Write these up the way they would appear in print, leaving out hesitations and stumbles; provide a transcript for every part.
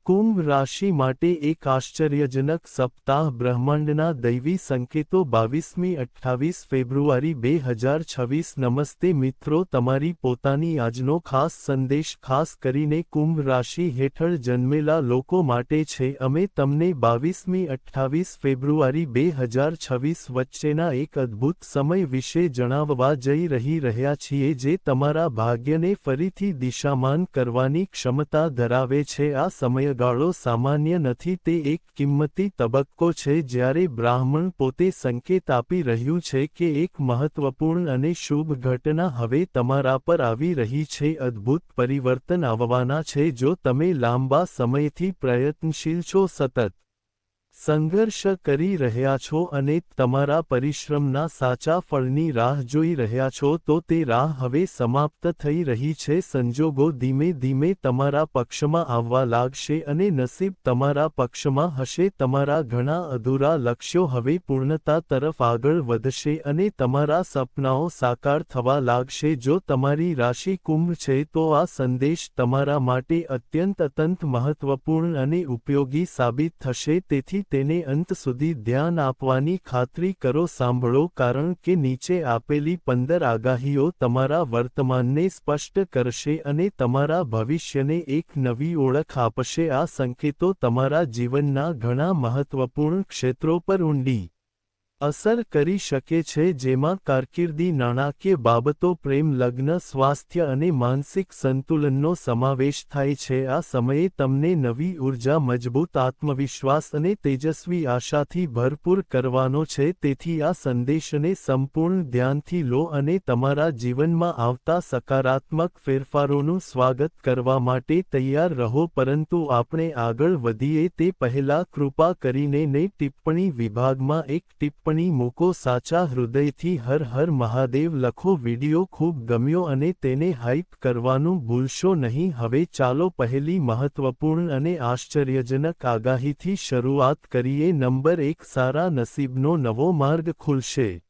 કુંભ રાશિ માટે એક આશ્ચર્યજનક સપ્તાહ બ્રહ્માંડના દૈવી સંકેતો 22મી-28 ફેબ્રુઆરી 2026 નમસ્તે મિત્રો, તમારી પોતાની આજનો ખાસ સંદેશ ખાસ કરીને કુંભ રાશિ હેઠળ જન્મેલા લોકો માટે છે. અમે તમને 22મી-28 ફેબ્રુઆરી 2026 વચ્ચેના એક અદ્ભુત સમય વિશે જણાવવા જઈ રહ્યા છીએ જે તમારા ભાગ્યને ફરીથી દિશામાન કરવાની ક્ષમતા ધરાવે છે. આ સમય ગાળો સામાન્ય નથી, તે એક કિંમતી તબક્કો છે જ્યારે બ્રાહ્મણ પોતે સંકેત આપી રહ્યું છે કે એક મહત્વપૂર્ણ અને શુભ ઘટના હવે તમારા પર આવી રહી છે. અદ્ભુત પરિવર્તન આવવાના છે જો તમે લાંબા સમયથી પ્રયત્નશીલ છો, સતત સંઘર્ષ કરી રહ્યા છો અને તમારા પરિશ્રમના સાચા ફળની રાહ જોઈ રહ્યા છો, તો તે રાહ હવે સમાપ્ત થઈ રહી છે. સંજોગો ધીમે ધીમે તમારા પક્ષમાં આવવા લાગશે અને નસીબ તમારા પક્ષમાં હશે. તમારા ઘણા અધૂરા લક્ષ્યો હવે પૂર્ણતા તરફ આગળ વધશે અને તમારા સપનાઓ સાકાર થવા લાગશે. જો તમારી રાશિ કુંભ છે તો આ સંદેશ તમારા માટે અત્યંત મહત્વપૂર્ણ અને ઉપયોગી સાબિત થશે, તેથી તેને અંત સુધી ધ્યાન આપવાની ખાતરી કરો. સાંભળો, કારણ કે નીચે આપેલી 15 આગાહીઓ તમારા વર્તમાનને સ્પષ્ટ કરશે અને તમારા ભવિષ્યને એક નવી ઓળખ આપશે. આ સંકેતો તમારા જીવનના ઘણા મહત્વપૂર્ણ ક્ષેત્રો પર ઊંડી અસર કરી શકે છે, જેમાં કારકિર્દી, નાણાકીય બાબતો, પ્રેમ, લગ્ન, સ્વાસ્થ્ય અને માનસિક સંતુલનનો સમાવેશ થાય છે. આ સમયે તમને નવી ઊર્જા, મજબૂત આત્મવિશ્વાસ અને તેજસ્વી આશાથી ભરપૂર કરવાનો છે. તેથી આ સંદેશને સંપૂર્ણ ધ્યાનથી લો અને તમારા જીવનમાં આવતા સકારાત્મક ફેરફારોનું સ્વાગત કરવા માટે તૈયાર રહો. પરંતુ આપણે આગળ વધીએ તે પહેલાં કૃપા કરીને ટિપ્પણી વિભાગમાં એક ટિપ્પણી મૂકો. સાચા હૃદયથી હર હર મહાદેવ લખો. વિડિયો ખૂબ ગમ્યો અને તેને હાઇપ કરવાનું ભૂલશો નહીં. હવે ચાલો પહેલી મહત્વપૂર્ણ અને આશ્ચર્યજનક આગાહીથી શરૂઆત કરીએ. નંબર 1, સારા નસીબનો નવો માર્ગ ખુલશે.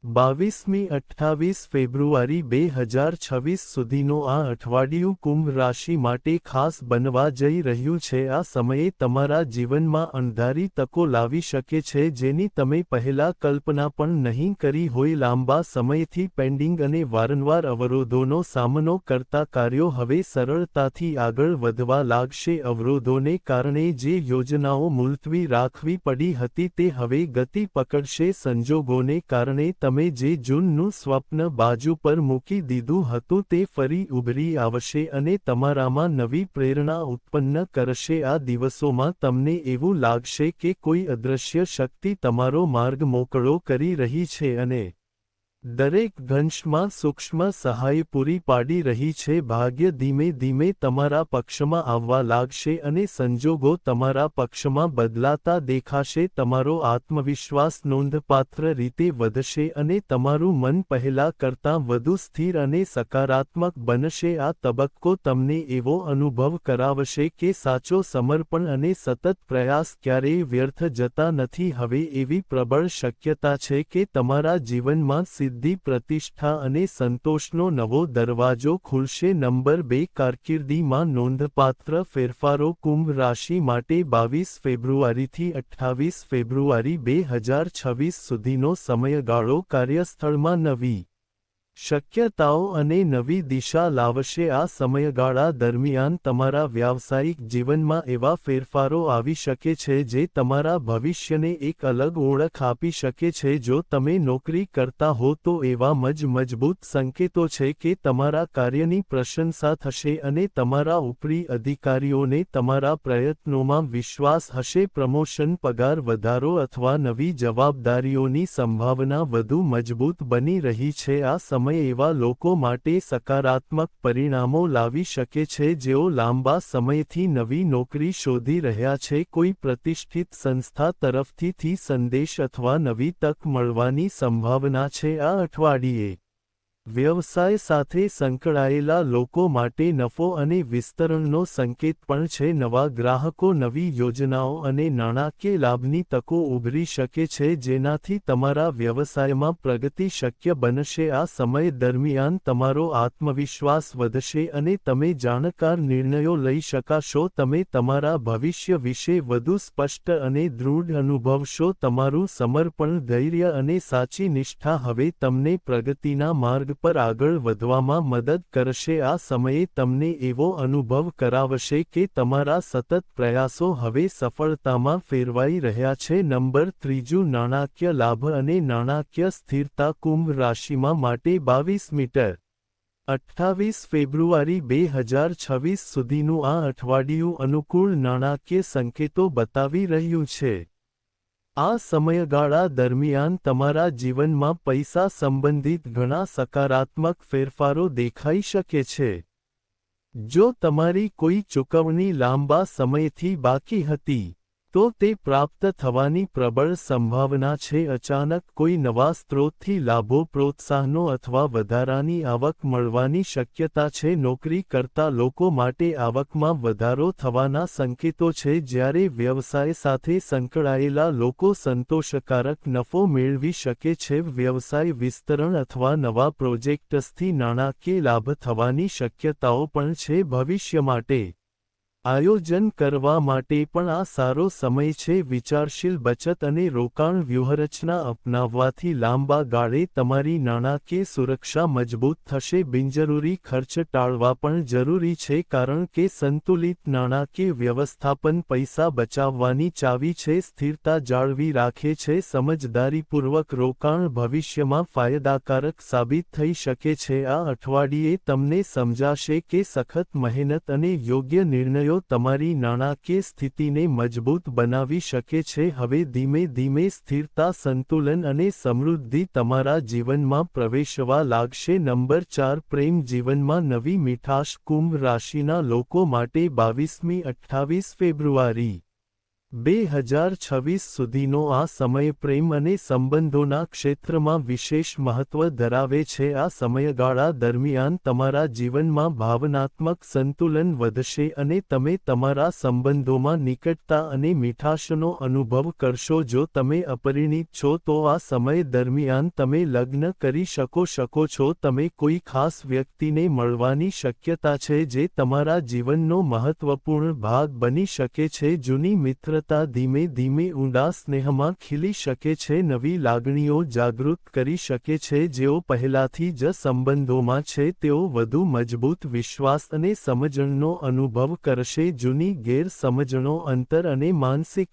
22મી-28 ફેબ્રુઆરી 2026 સુધીનો આ અઠવાડિયું કુંભ રાશિ માટે ખાસ બનવા જઈ રહ્યું છે. આ સમયે તમારા જીવનમાં અણધારી તકો લાવી શકે છે જેની તમે પહેલા કલ્પના પણ નહીં કરી હોય. લાંબા સમયથી પેન્ડિંગ અને વારંવાર અવરોધોનો સામનો કરતા કાર્યો હવે સરળતાથી આગળ વધવા લાગશે. અવરોધોને કારણે જે યોજનાઓ મુલતવી રાખવી પડી હતી તે હવે ગતિ પકડશે. સંજોગોને કારણે તમે જે જૂનનું સ્વપ્ન બાજુ પર મૂકી દીધું હતું તે ફરી ઉભરી આવશે અને તમારામાં નવી પ્રેરણા ઉત્પન્ન કરશે. આ દિવસોમાં તમને એવું લાગશે કે કોઈ અદૃશ્ય શક્તિ તમારો માર્ગ મોકળો કરી રહી છે અને દરેક ઘંટમાં સૂક્ષ્મ સહાય પૂરી પાડી રહી છે. ભાગ્ય ધીમે ધીમે તમારા પક્ષમાં આવવા લાગશે અને સંજોગો તમારા પક્ષમાં બદલાતા દેખાશે. તમારો આત્મવિશ્વાસ નોંધપાત્ર રીતે વધશે અને તમારું મન પહેલા કરતાં વધુ સ્થિર અને સકારાત્મક બનશે. આ તબક્કો તમને એવો અનુભવ કરાવશે કે સાચો સમર્પણ અને સતત પ્રયાસ ક્યારેય વ્યર્થ જતા નથી. હવે એવી પ્રબળ શક્યતા છે કે તમારા જીવનમાં સિદ્ધિ, પ્રતિષ્ઠા અને સંતોષનો નવો દરવાજો ખુલશે. નંબર 2, કારકિર્દીમાં નોંધપાત્ર ફેરફારો. કુંભ રાશિ માટે 22 ફેબ્રુઆરીથી 28 ફેબ્રુઆરી 2026 સુધીનો સમયગાળો કાર્યસ્થળમાં નવી શક્યતાઓ અને નવી દિશા લાવશે. આ સમયગાળા દરમિયાન તમારા વ્યાવસાયિક જીવનમાં એવા ફેરફારો આવી શકે છે જે તમારા ભવિષ્યને એક અલગ ઓળખ આપી શકે છે. જો તમે નોકરી કરતા હો તો એવા મજબૂત સંકેતો છે કે તમારા કાર્યની પ્રશંસા થશે અને તમારા ઉપરી અધિકારીઓને તમારા પ્રયત્નોમાં વિશ્વાસ હશે. પ્રમોશન, પગાર વધારો અથવા નવી જવાબદારીઓની સંભાવના વધુ મજબૂત બની રહી છે. આ સમય એવા લોકો માટે સકારાત્મક પરિણામો લાવી શકે છે જેઓ લાંબા સમયથી નવી નોકરી શોધી રહ્યા છે. કોઈ પ્રતિષ્ઠિત સંસ્થા તરફથી સંદેશ અથવા નવી તક મળવાની સંભાવના છે. આ અઠવાડિયે વ્યવસાય સાથે સંકળાયેલા લોકો માટે નફો અને વિસ્તરણનો સંકેત પણ છે. નવા ગ્રાહકો, નવી યોજનાઓ અને નાણાકીય લાભની તકો ઉભરી શકે છે, જેનાથી તમારા વ્યવસાયમાં પ્રગતિ શક્ય બનશે. આ સમય દરમિયાન તમારો આત્મવિશ્વાસ વધશે અને તમે જાણકાર નિર્ણયો લઈ શકશો. તમે તમારા ભવિષ્ય વિશે વધુ સ્પષ્ટ અને દૃઢ અનુભવશો. તમારું સમર્પણ, ધૈર્ય અને સાચી નિષ્ઠા હવે તમને પ્રગતિના માર્ગ પર આગળ વધવામાં મદદ કરશે. આ સમયે તમને એવો અનુભવ કરાવશે કે તમારા સતત પ્રયાસો હવે સફળતામાં ફેરવાઈ રહ્યા છે. નંબર 3, નાણાકીય લાભ અને નાણાકીય સ્થિરતા. કુંભ રાશિમાં માટે 22 મીટર 28 ફેબ્રુઆરી 2026 સુધીનું આ અઠવાડિયું અનુકૂળ નાણાકીય સંકેતો બતાવી રહ્યું છે. આ સમયગાળા દરમિયાન તમારા જીવનમાં પૈસા સંબંધિત ઘણા સકારાત્મક ફેરફારો દેખાઈ શકે છે. જો તમારી કોઈ ચૂકવણી લાંબા સમયથી બાકી હતી, તો તે પ્રાપ્ત થવાની પ્રબળ સંભાવના છે. અચાનક કોઈ નવા સ્ત્રોતથી લાભો, પ્રોત્સાહનો અથવા વધારાની આવક મળવાની શક્યતા છે. નોકરી કરતા લોકો માટે આવકમાં વધારો થવાના સંકેતો છે, જ્યારે વ્યવસાય સાથે સંકળાયેલા લોકો સંતોષકારક નફો મેળવી શકે છે. વ્યવસાય વિસ્તરણ અથવા નવા પ્રોજેક્ટ્સથી નાણાકીય લાભ થવાની શક્યતાઓ પણ છે. ભવિષ્ય માટે આયોજન કરવા માટે પણ આ સારો સમય છે. વિચારશીલ બચત અને રોકાણ વ્યૂહરચના અપનાવવાથી લાંબા ગાળે તમારી નાણાકીય સુરક્ષા મજબૂત થશે. બિનજરૂરી ખર્ચ ટાળવા પણ જરૂરી છે, કારણ કે સંતુલિત નાણાકીય વ્યવસ્થાપન પૈસા બચાવવાની ચાવી છે. સ્થિરતા જાળવી રાખે છે. સમજદારીપૂર્વક રોકાણ ભવિષ્યમાં ફાયદાકારક સાબિત થઈ શકે છે. આ અઠવાડિયે તમને સમજાશે કે સખત મહેનત અને યોગ્ય નિર્ણયો તમારી નાણાકીય સ્થિતિને મજબૂત બનાવી શકે છે. હવે ધીમે ધીમે સ્થિરતા, સંતુલન અને સમૃદ્ધિ તમારા જીવનમાં પ્રવેશવા લાગશે. નંબર 4, પ્રેમ જીવનમાં નવી મીઠાશ. કુંભ રાશિના લોકો માટે 22મી 28 ફેબ્રુઆરી 2026 સુધીનો આ સમય પ્રેમ અને સંબંધોના ક્ષેત્રમાં વિશેષ મહત્વ ધરાવે છે. આ સમયગાળા દરમિયાન તમારા જીવનમાં ભાવનાત્મક સંતુલન વધશે અને તમે તમારા સંબંધોમાં નિકટતા અને મીઠાશનો અનુભવ કરશો. જો તમે અપરિણિત છો, તો આ સમય દરમિયાન તમે લગ્ન કરી શકો છો. તમે કોઈ ખાસ વ્યક્તિને મળવાની શક્યતા છે, જે તમારા જીવનનો મહત્વપૂર્ણ ભાગ બની શકે છે. જૂની મિત્રતા ધીમે ધીમે ઊંડા સ્નેહમાં ખીલી શકે છે. નવી લાગણીઓ જાગૃત કરી શકે છે. જેઓ પહેલાથી જ સંબંધોમાં છે, તેઓ વધુ મજબૂત વિશ્વાસ અને સમજણનો અનુભવ કરશે. જૂની ગેરસમજણો, અંતર અને માનસિક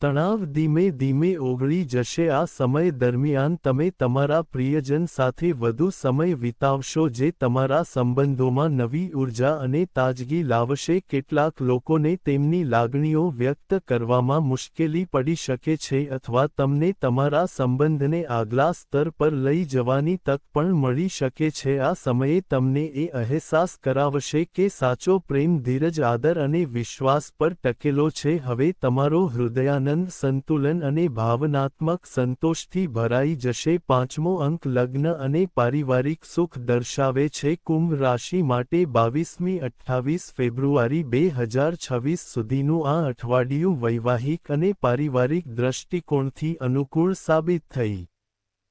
તણાવ ધીમે ધીમે ઓગળી જશે. આ સમય દરમિયાન તમે તમારા પ્રિયજન સાથે વધુ સમય વિતાવશો, જે તમારા સંબંધોમાં નવી ઊર્જા અને તાજગી લાવશે. કેટલાક લોકોને તેમની લાગણીઓ વ્યક્ત કરવામાં મુશ્કેલી પડી શકે છે, અથવા તમને તમારા સંબંધને આગલા સ્તર પર લઈ જવાની તક પણ મળી શકે છે. આ સમયે તમને એ અહેસાસ કરાવશે કે સાચો પ્રેમ ધીરજ, આદર અને વિશ્વાસ પર ટકેલો છે. હવે તમારો હૃદયાનંદ, સંતુલન અને ભાવનાત્મક સંતોષથી ભરાઈ જશે. 5મો અંક લગ્ન અને પારિવારિક સુખ દર્શાવે છે. કુંભ રાશિ માટે 22મી 28 ફેબ્રુઆરી 2026 સુધીનું આ અઠવાડિયું વૈવાહિક અને પારિવારિક દૃષ્ટિકોણથી અનુકૂળ સાબિત થઈ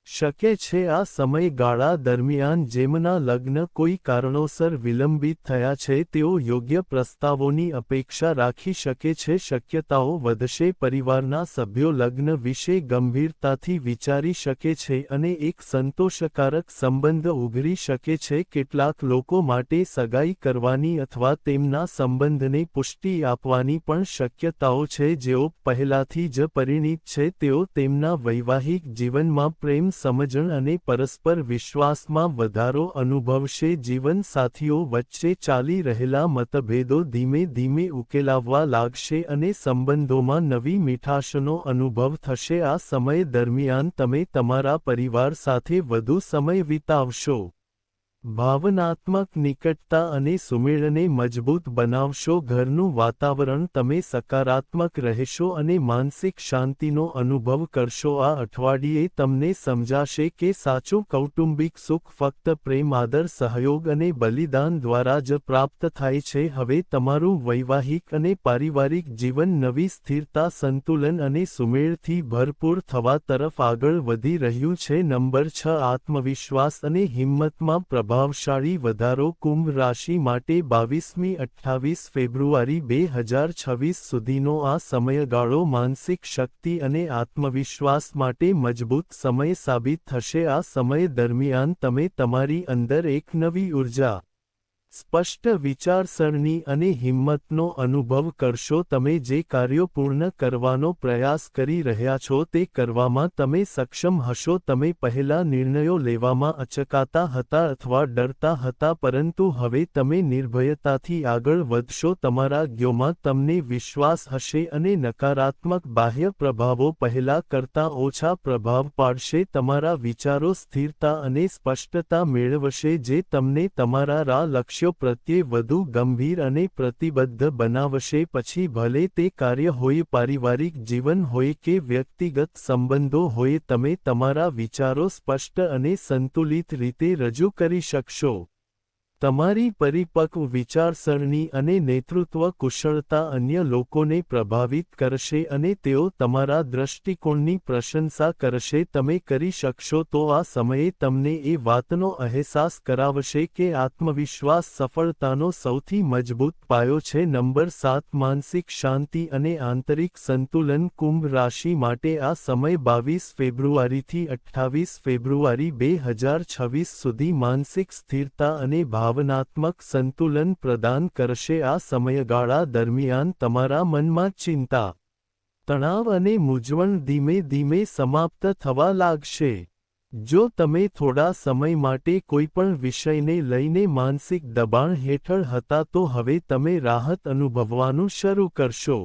શકે છે. આ સમયગાળા દરમિયાન જેમના લગ્ન કોઈ કારણોસર વિલંબિત થયા છે, તેઓ યોગ્ય પ્રસ્તાવોની અપેક્ષા રાખી શકે છે. શક્યતાઓ વધશે. પરિવારના સભ્યો લગ્ન વિશે ગંભીરતાથી વિચારી શકે છે અને એક સંતોષકારક સંબંધ ઉઘરી શકે છે. કેટલાક લોકો માટે સગાઈ કરવાની અથવા તેમના સંબંધને પુષ્ટિ આપવાની પણ શક્યતાઓ છે. જેઓ પહેલાથી જ પરિણીત છે, તેઓ તેમના વૈવાહિક જીવનમાં પ્રેમ, સમજણ અને પરસ્પર વિશ્વાસમાં વધારો અનુભવશે. જીવનસાથીઓ વચ્ચે ચાલી રહેલા મતભેદો ધીમે ધીમે ઉકેલાવવા લાગશે અને સંબંધોમાં નવી મીઠાશનો અનુભવ થશે. આ સમય દરમિયાન તમે તમારા પરિવાર સાથે વધુ સમય વિતાવશો. ભાવનાત્મક નિકટતા અને સુમેળને મજબૂત બનાવશો. ઘરનું વાતાવરણ તમે સકારાત્મક રહેશો અને માનસિક શાંતિનો અનુભવ કરશો. આ અઠવાડિયે તમને સમજાશે કે સાચું કૌટુંબિક સુખ ફક્ત પ્રેમ, આદર, સહયોગ અને બલિદાન દ્વારા જ પ્રાપ્ત થાય છે. હવે તમારું વૈવાહિક અને પારિવારિક જીવન નવી સ્થિરતા, સંતુલન અને સુમેળથી ભરપૂર થવા તરફ આગળ વધી રહ્યું છે. નંબર 6, આત્મવિશ્વાસ અને હિંમતમાં પ્રભાવશાળી વધારો. કુંભ રાશિ માટે 22મી-28 ફેબ્રુઆરી 2026 સુધીનો આ સમયગાળો માનસિક શક્તિ અને આત્મવિશ્વાસ માટે મજબૂત સમય સાબિત થશે. આ સમય દરમિયાન તમે તમારી અંદર એક નવી ઉર્જા, સ્પષ્ટ વિચારસરણી અને હિંમતનો અનુભવ કરશો. તમે જે કાર્યો પૂર્ણ કરવાનો પ્રયાસ કરી રહ્યા છો તે કરવામાં તમે સક્ષમ હશો. તમે પહેલા નિર્ણયો લેવામાં અચકાતા હતા અથવા ડરતા હતા, પરંતુ હવે તમે નિર્ભયતાથી આગળ વધશો. તમારા જ્ઞાનમાં તમને વિશ્વાસ હશે અને નકારાત્મક બાહ્ય પ્રભાવો પહેલા કરતાં ઓછા પ્રભાવ પાડશે. તમારા વિચારો સ્થિરતા અને સ્પષ્ટતા મેળવશે, જે તમને તમારા લક્ષ્યો પ્રત્યે વધુ ગંભીર અને પ્રતિબદ્ધ બનાવશે. પછી ભલે તે કાર્ય હોય, પારિવારિક જીવન હોય કે વ્યક્તિગત સંબંધો હોય, તમે તમારા વિચારો સ્પષ્ટ અને સંતુલિત રીતે રજૂ કરી શકશો. તમારી પરિપક્વ વિચારસરણી અને નેતૃત્વ કુશળતા અન્ય લોકોને પ્રભાવિત કરશે અને તેઓ તમારા દૃષ્ટિકોણની પ્રશંસા કરશે. તમે કરી શકશો તો આ સમયે તમને એ વાતનો અહેસાસ કરાવશે કે આત્મવિશ્વાસ સફળતાનો સૌથી મજબૂત પાયો છે. નંબર 7, માનસિક શાંતિ અને આંતરિક સંતુલન. કુંભ રાશિ માટે આ સમય 22 ફેબ્રુઆરીથી 28 ફેબ્રુઆરી 2026 સુધી માનસિક સ્થિરતા અને ભાવનાત્મક સંતુલન પ્રદાન કરશે. આ સમયગાળા દરમિયાન તમારા મનમાં ચિંતા, તણાવ અને મૂંઝવણ ધીમે ધીમે સમાપ્ત થવા લાગશે. જો તમે થોડા સમય માટે કોઈપણ વિષયને લઈને માનસિક દબાણ હેઠળ હતા, તો હવે તમે રાહત અનુભવવાનું શરૂ કરશો.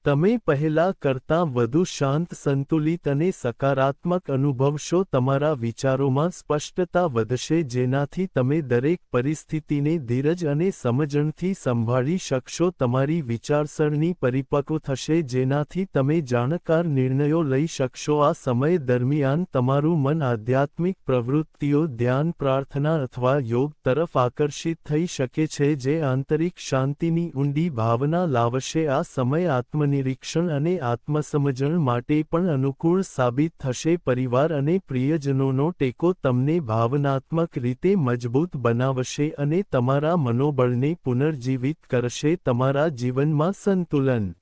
તમે પહેલા કરતાં વધુ શાંત, સંતુલિત અને સકારાત્મક અનુભવશો. તમારા વિચારોમાં સ્પષ્ટતા વધશે, જેનાથી તમે દરેક પરિસ્થિતિને ધીરજ અને સમજણથી સંભાળી શકશો. તમારી વિચારસરણી પરિપક્વ થશે, જેનાથી તમે જાણકાર નિર્ણયો લઈ શકશો. આ સમય દરમિયાન તમારું મન આધ્યાત્મિક પ્રવૃત્તિઓ, ધ્યાન, પ્રાર્થના અથવા યોગ તરફ આકર્ષિત થઈ શકે છે, જે આંતરિક શાંતિની ઊંડી ભાવના લાવશે. આ સમય આત્મનિરીક્ષણ અને આત્મસમજણ માટે પણ અનુકૂળ સાબિત થશે. પરિવાર અને પ્રિયજનોનો ટેકો તમને ભાવનાત્મક રીતે મજબૂત બનાવશે અને તમારા મનોબળને પુનર્જીવિત કરશે. તમારા જીવનમાં સંતુલન,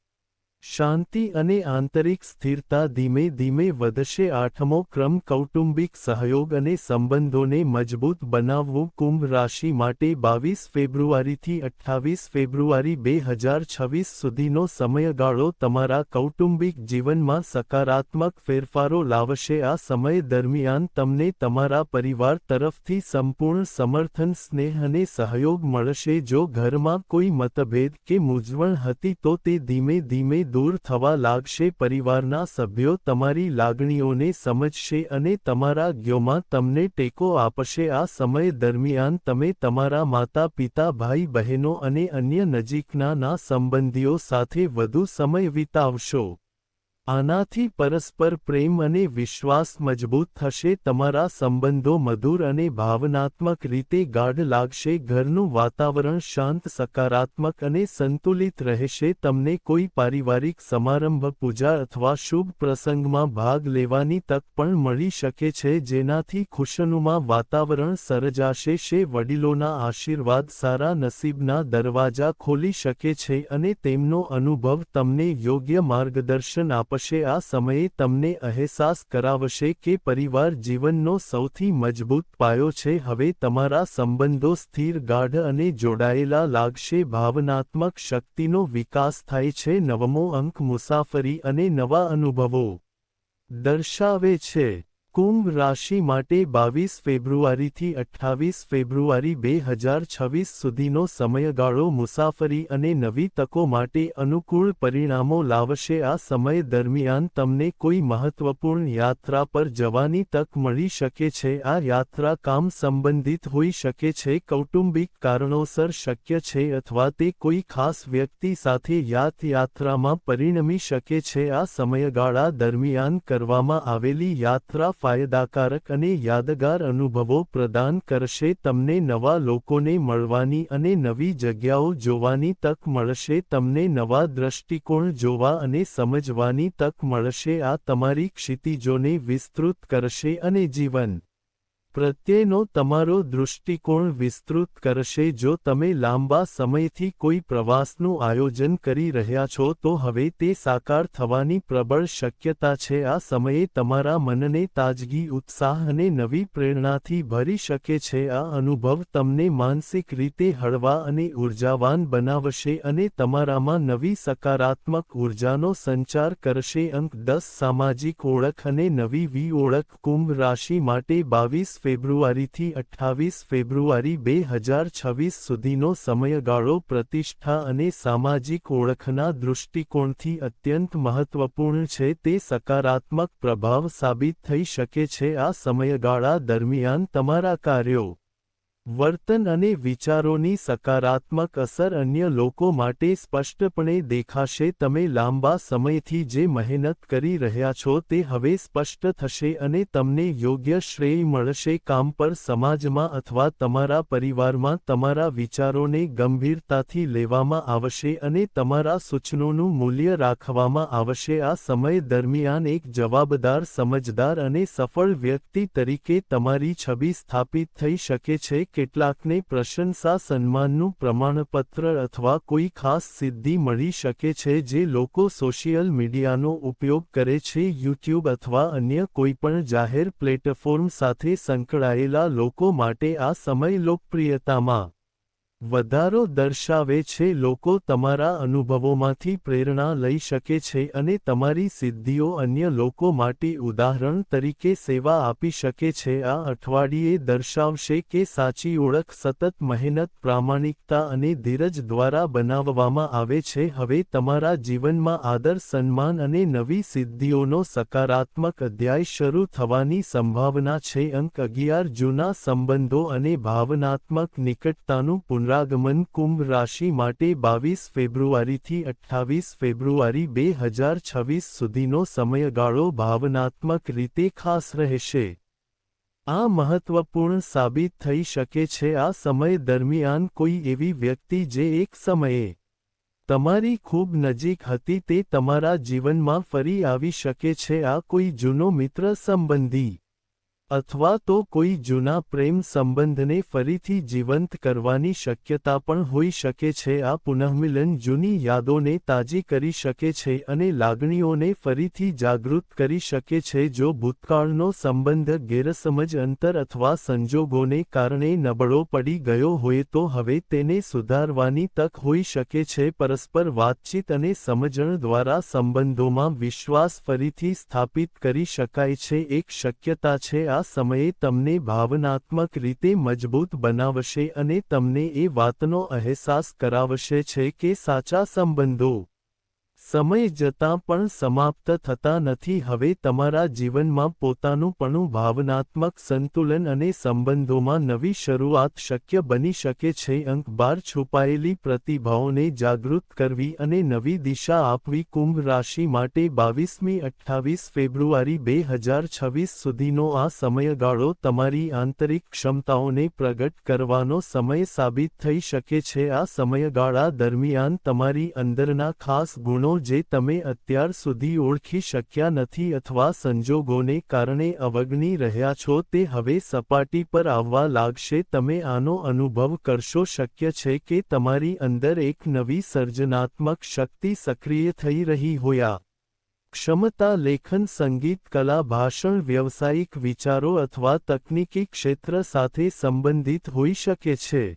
શાંતિ અને આંતરિક સ્થિરતા ધીમે ધીમે વધશે. 8મો ક્રમ, કૌટુંબિક સહયોગ અને સંબંધોને મજબૂત બનાવવું. કુંભ રાશિ માટે 22 ફેબ્રુઆરીથી 28 ફેબ્રુઆરી 2026 સુધીનો સમયગાળો તમારા કૌટુંબિક જીવનમાં સકારાત્મક ફેરફારો લાવશે. આ સમય દરમિયાન તમને તમારા પરિવાર તરફથી સંપૂર્ણ સમર્થન, સ્નેહ અને સહયોગ મળશે. જો ઘરમાં કોઈ મતભેદ કે મૂંઝવણ હતી, તો તે ધીમે ધીમે દૂર થવા લાગશે. પરિવારના સભ્યો તમારી લાગણીઓને સમજશે અને તમારા જ્ઞાનમાં તમને ટેકો આપશે. આ સમય દરમિયાન તમે તમારા માતા-પિતા, ભાઈ-બહેનો અને અન્ય નજીકના સંબંધીઓ સાથે વધુ સમય વિતાવશો. આનાથી પરસ્પર પ્રેમ અને વિશ્વાસ મજબૂત થશે. તમારા સંબંધો મધુર અને ભાવનાત્મક રીતે ગાઢ લાગશે. ઘરનું વાતાવરણ શાંત, સકારાત્મક અને સંતુલિત રહેશે. તમને કોઈ પારિવારિક સમારંભ, પૂજા અથવા શુભ પ્રસંગમાં ભાગ લેવાની તક પણ મળી શકે છે, જેનાથી ખુશનુમા વાતાવરણ સર્જાશે. વડીલોના આશીર્વાદ સારા નસીબના દરવાજા ખોલી શકે છે અને તેમનો અનુભવ તમને યોગ્ય માર્ગદર્શન આપશે. આ સમયે તમને અહેસાસ કરાવશે કે પરિવાર જીવનનો સૌથી મજબૂત પાયો છે. હવે તમારા સંબંધો સ્થિર, ગાઢ અને જોડાયેલા લાગશે. ભાવનાત્મક શક્તિનો વિકાસ થાય છે. 9મો અંક, મુસાફરી અને નવા અનુભવો દર્શાવે છે. કુંભ રાશિ માટે 22 ફેબ્રુઆરીથી 28 ફેબ્રુઆરી 2026 સુધીનો સમયગાળો મુસાફરી અને નવી તકો માટે અનુકૂળ પરિણામો લાવશે. આ સમય દરમિયાન તમને કોઈ મહત્વપૂર્ણ યાત્રા પર જવાની તક મળી શકે છે. આ યાત્રા કામ સંબંધિત હોઈ શકે છે, કૌટુંબિક કારણોસર શક્ય છે અથવા તે કોઈ ખાસ વ્યક્તિ સાથે યાત્રામાં પરિણમી શકે છે. આ સમયગાળા દરમિયાન કરવામાં આવેલી યાત્રા ફાયદાકારક અને યાદગાર અનુભવો પ્રદાન કરશે. તમને નવા લોકોને મળવાની અને નવી જગ્યાઓ જોવાની તક મળશે. તમને નવા દૃષ્ટિકોણ જોવા અને સમજવાની તક મળશે. આ તમારી ક્ષિતિજોને વિસ્તૃત કરશે અને જીવન પ્રત્યેનો તમારો દૃષ્ટિકોણ વિસ્તૃત કરશે. જો તમે લાંબા સમયથી કોઈ પ્રવાસનું આયોજન કરી રહ્યા છો તો હવે તે સાકાર થવાની પ્રબળ શક્યતા છે. આ સમયે તમારા મનને તાજગી, ઉત્સાહ અને નવી પ્રેરણાથી ભરી શકે છે. આ અનુભવ તમને માનસિક રીતે હળવા અને ઉર્જાવાન બનાવશે અને તમારામાં નવી સકારાત્મક ઉર્જાનો સંચાર કરશે. અંક 10 સામાજિક ઓળખ અને નવી ઓળખ. કુંભ રાશિ માટે 22 ફેબ્રુઆરીથી 28 ફેબ્રુઆરી 2026 સુધીનો સમયગાળો પ્રતિષ્ઠા અને સામાજિક ઓળખના દૃષ્ટિકોણથી અત્યંત મહત્વપૂર્ણ છે. તે સકારાત્મક પ્રભાવ સાબિત થઈ શકે છે. આ સમયગાળા દરમિયાન તમારા કાર્યો, વર્તન અને વિચારોની સકારાત્મક અસર અન્ય લોકો માટે સ્પષ્ટપણે દેખાશે. તમે લાંબા સમયથી જે મહેનત કરી રહ્યા છો તે હવે સ્પષ્ટ થશે અને તમને યોગ્ય શ્રેય મળશે. કામ પર, સમાજમાં અથવા તમારા પરિવારમાં તમારા વિચારોને ગંભીરતાથી લેવામાં આવશે અને તમારા સૂચનોનું મૂલ્ય રાખવામાં આવશે. આ સમય દરમિયાન એક જવાબદાર, સમજદાર અને સફળ વ્યક્તિ તરીકે તમારી છબી સ્થાપિત થઈ શકે છે. કેટલાકને પ્રશંસા, સન્માનનું પ્રમાણપત્ર અથવા કોઈ ખાસ સિદ્ધિ મળી શકે છે. જે લોકો સોશિયલ મીડિયાનો ઉપયોગ કરે છે, યુટ્યુબ અથવા અન્ય કોઈપણ જાહેર પ્લેટફોર્મ સાથે સંકળાયેલા લોકો માટે આ સમય લોકપ્રિયતામાં વધારો દર્શાવે છે. લોકો તમારા અનુભવોમાંથી પ્રેરણા લઈ શકે છે અને તમારી સિદ્ધિઓ અન્ય લોકો માટે ઉદાહરણ તરીકે સેવા આપી શકે છે. આ અઠવાડિયે દર્શાવશે કે સાચી ઓળખ સતત મહેનત, પ્રામાણિકતા અને ધીરજ દ્વારા બનાવવામાં આવે છે. હવે તમારા જીવનમાં આદર, સન્માન અને નવી સિદ્ધિઓનો સકારાત્મક અધ્યાય શરૂ થવાની સંભાવના છે. અંક 11 જૂના સંબંધો અને ભાવનાત્મક નિકટતાનું પુનરાગમન. કુંભ રાશિ માટે 22 ફેબ્રુઆરીથી 28 ફેબ્રુઆરી 2026 સુધીનો સમયગાળો ભાવનાત્મક રીતે ખાસ રહેશે. આ મહત્વપૂર્ણ સાબિત થઈ શકે છે. આ સમય દરમિયાન કોઈ એવી વ્યક્તિ જે એક સમયે તમારી ખૂબ નજીક હતી તે તમારા જીવનમાં ફરી આવી શકે છે. આ કોઈ જૂનો મિત્ર, સંબંધી અથવા તો કોઈ જૂના પ્રેમ સંબંધને ફરીથી જીવંત કરવાની શક્યતા પણ હોઈ શકે છે. આ પુનઃમિલન જૂની યાદોને તાજી કરી શકે છે અને લાગણીઓને ફરીથી જાગૃત કરી શકે છે. જો ભૂતકાળનો સંબંધ ગેરસમજ, અંતર અથવા સંજોગોને કારણે નબળો પડી ગયો હોય તો હવે તેને સુધારવાની તક હોઈ શકે છે. પરસ્પર વાતચીત અને સમજણ દ્વારા સંબંધોમાં વિશ્વાસ ફરીથી સ્થાપિત કરી શકાય છે. એક શક્યતા છે આ સમયે તમને ભાવનાત્મક રીતે મજબૂત બનાવશે અને તમને એ વાતનો અહેસાસ કરાવશે છે કે સાચા સંબંધો સમય જતાં પણ સમાપ્ત થતા નથી. હવે તમારા જીવનમાં પોતાનુંપણું, ભાવનાત્મક સંતુલન અને સંબંધોમાં નવી શરૂઆત શક્ય બની શકે છે. અંક 12 છુપાયેલી પ્રતિભાઓને જાગૃત કરવી અને નવી દિશા આપવી. કુંભ રાશિ માટે 22મી 28 ફેબ્રુઆરી 2026 સુધીનો આ સમયગાળો તમારી આંતરિક ક્ષમતાઓને પ્રગટ કરવાનો સમય સાબિત થઈ શકે છે. આ સમયગાળા દરમિયાન તમારી અંદરના ખાસ ગુણો જે તમે અત્યાર સુધી ઓળખી શક્યા નથી અથવા સંજોગોને કારણે અવગણી રહ્યા છો તે હવે સપાટી પર આવવા લાગશે. તમે આનો અનુભવ કરશો. શક્ય છે કે તમારી અંદર એક નવી સર્જનાત્મક શક્તિ સક્રિય થઈ રહી હોય. ક્ષમતા, લેખન, સંગીત, કલા, ભાષણ, વ્યવસાયિક વિચારો અથવા તકનીકી ક્ષેત્ર સાથે સંબંધિત હોઈ શકે છે.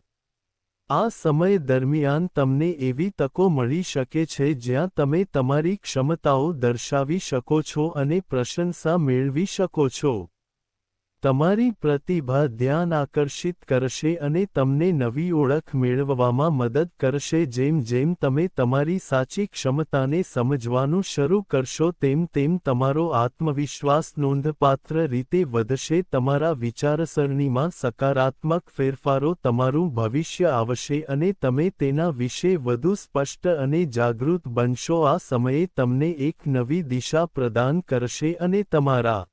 આ સમય દરમિયાન તમને એવી તકો મળી શકે છે જ્યાં તમે તમારી ક્ષમતાઓ દર્શાવી શકો છો અને પ્રશંસા મેળવી શકો છો. તમારી પ્રતિભા ધ્યાન આકર્ષિત કરશે અને તમને નવી ઓળખ મેળવવામાં મદદ કરશે. જેમ જેમ તમે તમારી સાચી ક્ષમતાને સમજવાનું શરૂ કરશો તેમ તેમ તમારો આત્મવિશ્વાસ નોંધપાત્ર રીતે વધશે. તમારા વિચારસરણીમાં સકારાત્મક ફેરફારો તમારું ભવિષ્ય આવશે અને તમે તેના વિશે વધુ સ્પષ્ટ અને જાગૃત બનશો. આ સમયે તમને એક નવી દિશા પ્રદાન કરશે અને તમારા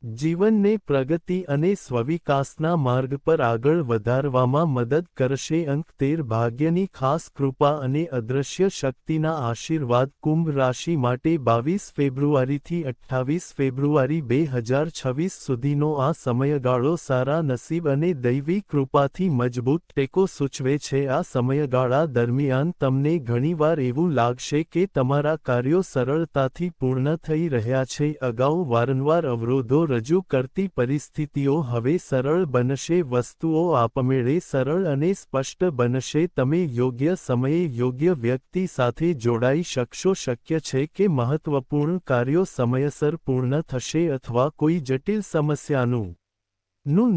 જીવનને પ્રગતિ અને સ્વવિકાસના માર્ગ પર આગળ વધારવામાં મદદ કરશે. અંક 13 ભાગ્યની ખાસ કૃપા અને અદૃશ્ય શક્તિના આશીર્વાદ. કુંભ રાશિ માટે 22 ફેબ્રુઆરીથી 28 ફેબ્રુઆરી 2026 સુધીનો આ સમયગાળો સારા નસીબ અને દૈવી કૃપાથી મજબૂત ટેકો સૂચવે છે. આ સમયગાળા દરમિયાન તમને ઘણીવાર એવું લાગશે કે તમારા કાર્યો સરળતાથી પૂર્ણ થઈ રહ્યા છે. અગાઉ વારંવાર અવરોધો રજૂ કરતી પરિસ્થિતિઓ હવે સરળ બનશે. વસ્તુઓ આપમેળે સરળ અને સ્પષ્ટ બનશે. તમે યોગ્ય સમયે યોગ્ય વ્યક્તિ સાથે જોડાઈ શકશો. શક્ય છે કે મહત્વપૂર્ણ કાર્યો સમયસર પૂર્ણ થશે અથવા કોઈ જટિલ સમસ્યાનું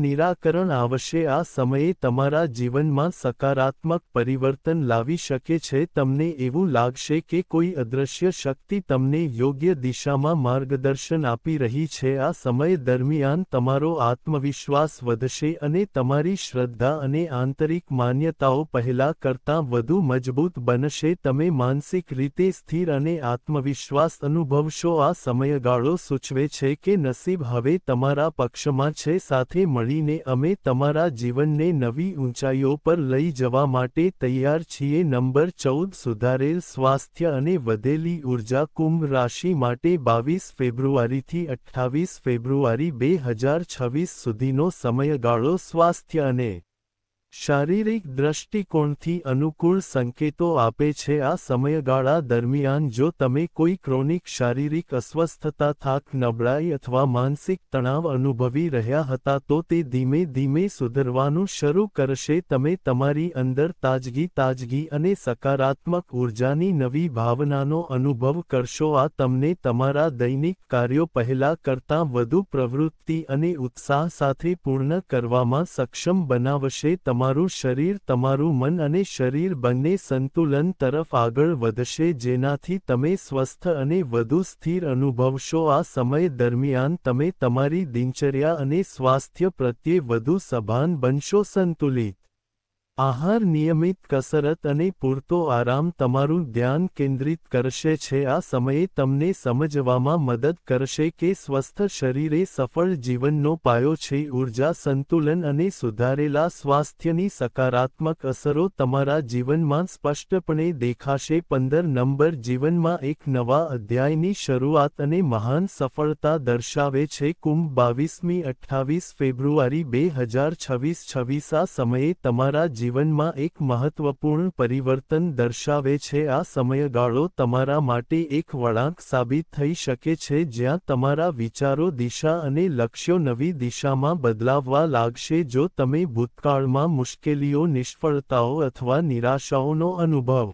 નિરાકરણ આવશે. આ સમયે તમારા જીવનમાં સકારાત્મક પરિવર્તન લાવી શકે છે. તમને એવું લાગશે કે કોઈ અદૃશ્ય શક્તિ તમને યોગ્ય દિશામાં માર્ગદર્શન આપી રહી છે. આ સમય દરમિયાન તમારો આત્મવિશ્વાસ વધશે અને તમારી શ્રદ્ધા અને આંતરિક માન્યતાઓ પહેલા કરતાં વધુ મજબૂત બનશે. તમે માનસિક રીતે સ્થિર અને આત્મવિશ્વાસ અનુભવશો. આ સમયગાળો સૂચવે છે કે નસીબ હવે તમારા પક્ષમાં છે. સાથે મળીને અમે તમારા જીવનને નવી ઊંચાઈઓ પર લઈ જવા માટે તૈયાર છીએ. નંબર 14 સુધારેલ સ્વાસ્થ્ય અને વધેલી ઊર્જા. કુંભ રાશિ માટે 22 ફેબ્રુઆરીથી 28 ફેબ્રુઆરી 2026 સુધીનો સમયગાળો સ્વાસ્થ્ય અને શારીરિક દૃષ્ટિકોણથી અનુકૂળ સંકેતો આપે છે. આ સમયગાળા દરમિયાન જો તમે કોઈ ક્રોનિક શારીરિક અસ્વસ્થતા, થાક, નબળાઈ અથવા માનસિક તણાવ અનુભવી રહ્યા હતા તો તે ધીમે ધીમે સુધરવાનું શરૂ કરશે. તમે તમારી અંદર તાજગી અને સકારાત્મક ઊર્જાની નવી ભાવનાનો અનુભવ કરશો. આ તમને તમારા દૈનિક કાર્યો પહેલા કરતાં વધુ પ્રવૃત્તિ અને ઉત્સાહ સાથે પૂર્ણ કરવામાં સક્ષમ બનાવશે. તમારું શરીર, તમારું મન અને શરીર બંને સંતુલન તરફ આગળ વધશે જેનાથી તમે સ્વસ્થ અને વધુ સ્થિર અનુભવશો. આ સમય દરમિયાન તમે તમારી દિનચર્યા અને સ્વાસ્થ્ય પ્રત્યે વધુ સભાન બનશો. સંતુલિત આહાર, નિયમિત કસરત અને પૂરતો આરામ તમારું ધ્યાન કેન્દ્રિત કરશે છે. આ સમયે તમને સમજવામાં મદદ કરશે કે સ્વસ્થ શરીર એ સફળ જીવનનો પાયો છે. ઊર્જા, સંતુલન અને સુધારેલા સ્વાસ્થ્યની સકારાત્મક અસરો તમારા જીવનમાં સ્પષ્ટપણે દેખાશે. 15 નંબર જીવનમાં એક નવા અધ્યાયની શરૂઆત અને મહાન સફળતા દર્શાવે છે. કુંભ 22મી 28 ફેબ્રુઆરી 2026 આ સમયે તમારા જીવનમાં એક મહત્વપૂર્ણ પરિવર્તન દર્શાવે છે. આ સમયગાળો તમારા માટે એક વળાંક સાબિત થઈ શકે છે જ્યાં તમારા વિચારો, દિશા અને લક્ષ્યો નવી દિશામાં બદલાવવા લાગશે. જો તમે ભૂતકાળમાં મુશ્કેલીઓ, નિષ્ફળતાઓ અથવા નિરાશાઓનો અનુભવ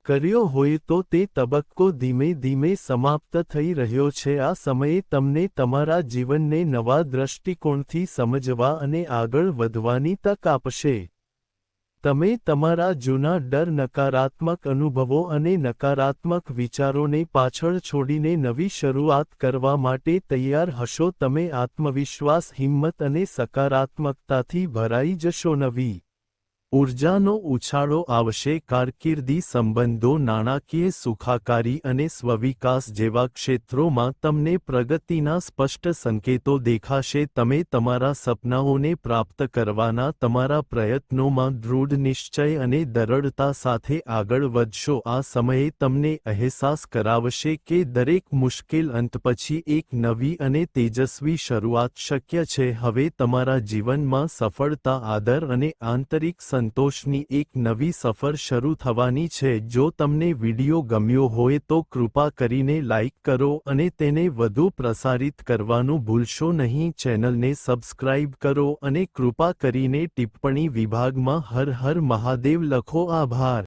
કર્યો હોય તો તે તબક્કો ધીમે ધીમે સમાપ્ત થઈ રહ્યો છે. આ સમયે તમને તમારા જીવનને નવા દૃષ્ટિકોણથી સમજવા અને આગળ વધવાની તક આપશે. તમે તમારા જૂના ડર, નકારાત્મક અનુભવો અને નકારાત્મક વિચારોને પાછળ છોડીને નવી શરૂઆત કરવા માટે તૈયાર હશો. તમે આત્મવિશ્વાસ, હિંમત અને સકારાત્મકતાથી ભરાઈ જશો. નવી ઊર્જાનો ઉછાળો આવશે. કારકિર્દી, સંબંધો, નાણાકીય સુખાકારી અને સ્વવિકાસ જેવા ક્ષેત્રોમાં તમને પ્રગતિના સ્પષ્ટ સંકેતો દેખાશે. તમે તમારા સપનાઓને પ્રાપ્ત કરવાના તમારા પ્રયત્નોમાં દૃઢ નિશ્ચય અને દૃઢતા સાથે આગળ વધશો. આ સમયે તમને અહેસાસ કરાવશે કે દરેક મુશ્કેલ અંત પછી એક નવી અને તેજસ્વી શરૂઆત શક્ય છે. હવે તમારા જીવનમાં સફળતા, આદર અને આંતરિક સંતોષની એક નવી સફર શરૂ થવાની છે. જો તમને વિડિયો ગમ્યો હોય તો કૃપા કરીને લાઇક કરો અને તેને વધુ પ્રસારિત કરવાનું ભૂલશો નહીં. ચેનલને સબસ્ક્રાઇબ કરો અને કૃપા કરીને ટિપ્પણી વિભાગમાં હર હર મહાદેવ લખો. આભાર.